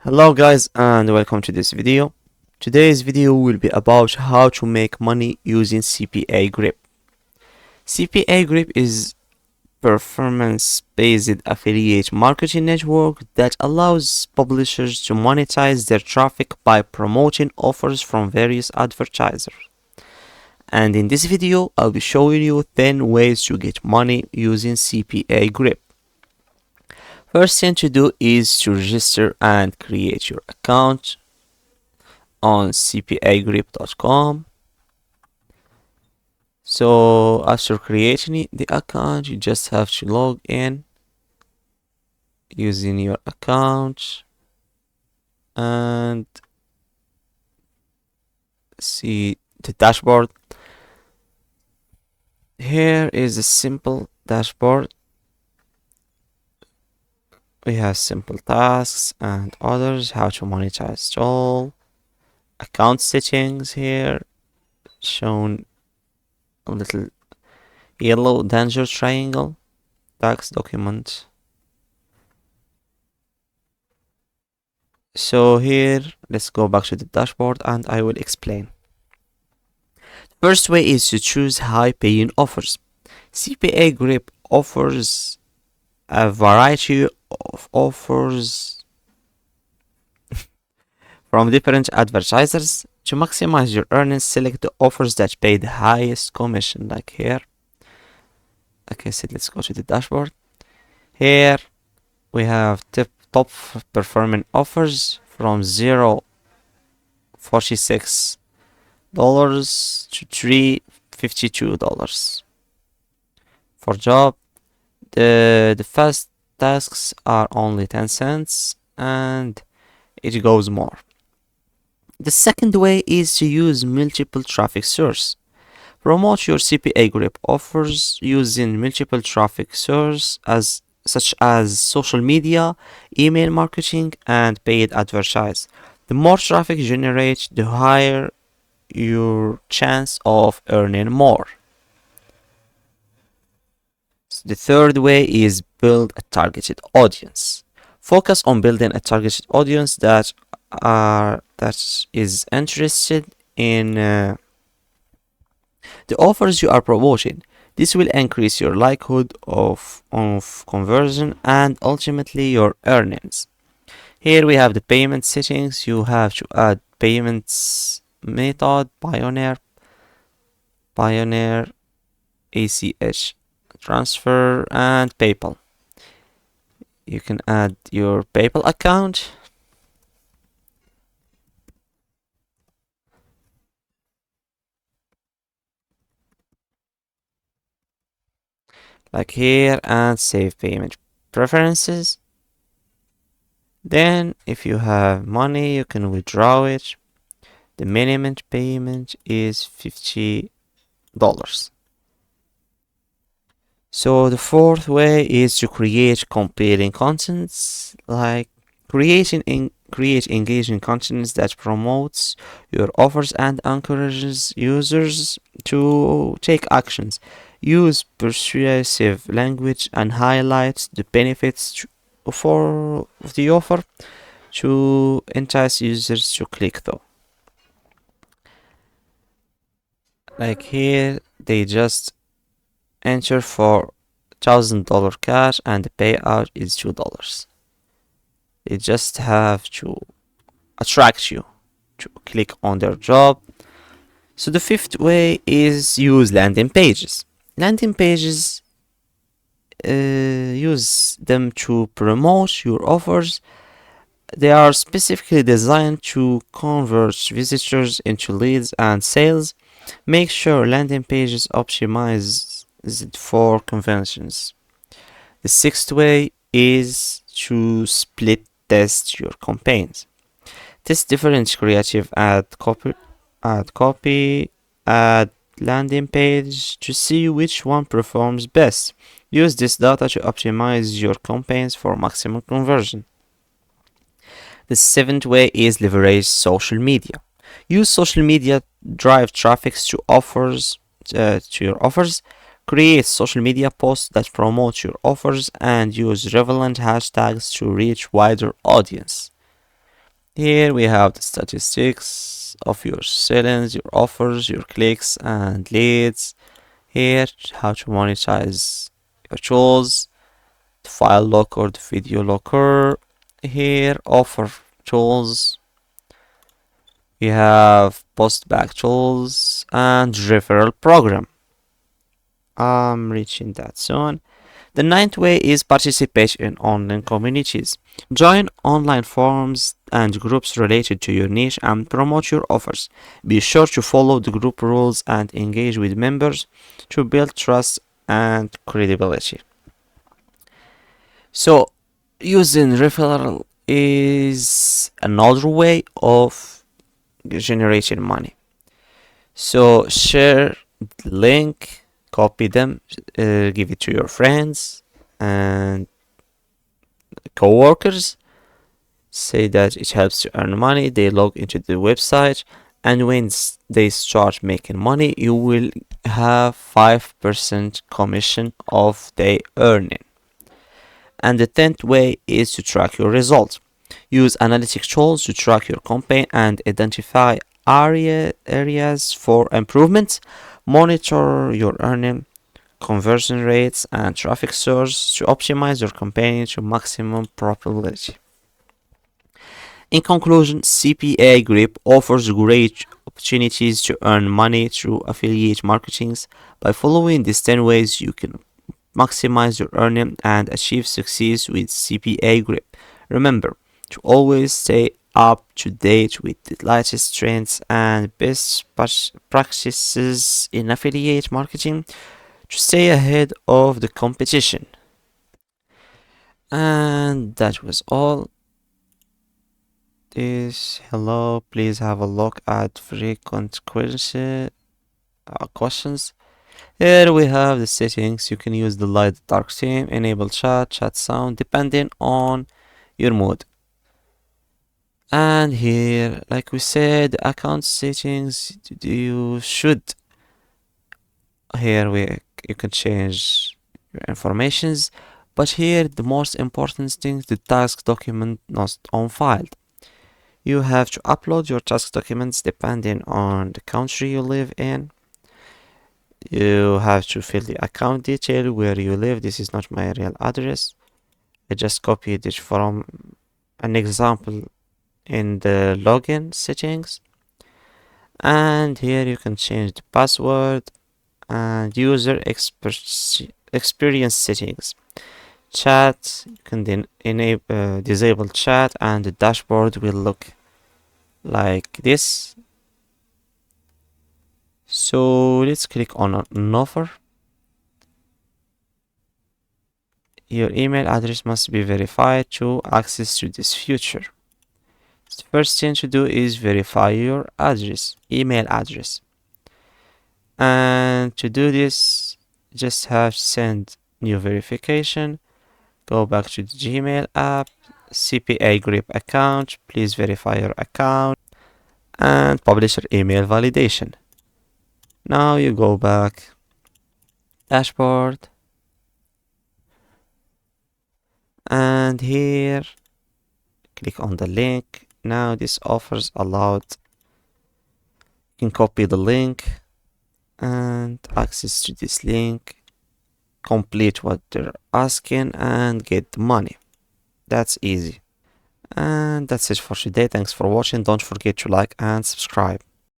Hello guys and welcome to this video. Today's video will be about how to make money using CPAGrip. CPAGrip is performance-based affiliate marketing network that allows publishers to monetize their traffic by promoting offers from various advertisers. And in this video, I'll be showing you 10 ways to get money using CPAGrip. First thing to do is to register and create your account on CPAGrip.com. So after creating the account, you just have to log in using your account and see the dashboard. Here is a simple dashboard. We have simple tasks and others, how to monetize all, account settings here, shown a little yellow danger triangle, tax document. So here, let's go back to the dashboard and I will explain. First way is to choose high paying offers. CPAGrip offers a variety of offers from different advertisers. To maximize your earnings, select the offers that pay the highest commission, like here. Like I said, let's go to the dashboard. Here we have top performing offers from $0.46 to $3.52 for job. The fast tasks are only 10 cents and it goes more. The second way is to use multiple traffic sources. Promote your CPAGrip offers using multiple traffic sources such as social media, email marketing, and paid advertise. The more traffic you generate, the higher your chance of earning more. The third way is build a targeted audience. Focus on building a targeted audience that is interested in the offers you are promoting. This will increase your likelihood of conversion and ultimately your earnings. Here we have the payment settings. You have to add payments method, Pioneer, ACH, transfer, and PayPal. You can add your PayPal account. Like here, and save payment preferences. Then if you have money, you can withdraw it. The minimum payment is $50. So the fourth way is to create compelling contents, like create engaging contents that promotes your offers and encourages users to take actions. Use persuasive language and highlight the benefits of the offer to entice users to click though. Like here, they just enter for $1,000 cash and the payout is $2. They just have to attract you to click on their job. So the fifth way is use landing pages. Landing pages, use them to promote your offers. They are specifically designed to convert visitors into leads and sales. Make sure landing pages optimize for conversions. The sixth way is to split test your campaigns. Test different creative ad copy, ad landing page to see which one performs best. Use this data to optimize your campaigns for maximum conversion. The seventh way is leverage social media. Use social media drive traffic to your offers. Create social media posts that promote your offers and use relevant hashtags to reach wider audience. Here we have the statistics of your sellings, your offers, your clicks and leads. Here, how to monetize your tools, the file locker, the video locker. Here, offer tools. We have post back tools and referral program. I'm reaching that soon. The ninth way is participate in online communities. Join online forums and groups related to your niche and promote your offers. Be sure to follow the group rules and engage with members to build trust and credibility. So, using referral is another way of generating money. So, share the link, copy them, give it to your friends and co-workers, say that it helps to earn money. They log into the website, and when they start making money, you will have 5% commission of their earning. And the 10th way is to track your results. Use analytic tools to track your campaign and identify areas for improvement. Monitor your earning, conversion rates, and traffic source to optimize your campaign to maximum profitability. In conclusion, CPAGrip offers great opportunities to earn money through affiliate marketing. By following these 10 ways, you can maximize your earning and achieve success with CPAGrip. Remember to always stay up to date with the latest trends and best practices in affiliate marketing to stay ahead of the competition. And that was all. This hello, please have a look at frequent questions. Here we have the settings. You can use the light dark theme, enable chat sound depending on your mood. And here, like we said, account settings, you should, here you can change your informations, but here the most important thing, the task document not on file. You have to upload your task documents depending on the country you live in. You have to fill the account detail where you live. This is not my real address. I just copied it from an example in the login settings. And here you can change the password and user experience settings. Chat, you can then disable chat, and the dashboard will look like this. So let's click on an offer. Your email address must be verified to access to this feature. The first thing to do is verify your email address. And to do this, just have to send new verification. Go back to the Gmail app, CPAGrip account, please verify your account, and publish your email validation. Now you go back, dashboard, and here click on the link. Now this offers allowed. You can copy the link and access to this link, complete what they're asking and get the money. That's easy. And that's it for today. Thanks for watching. Don't forget to like and subscribe.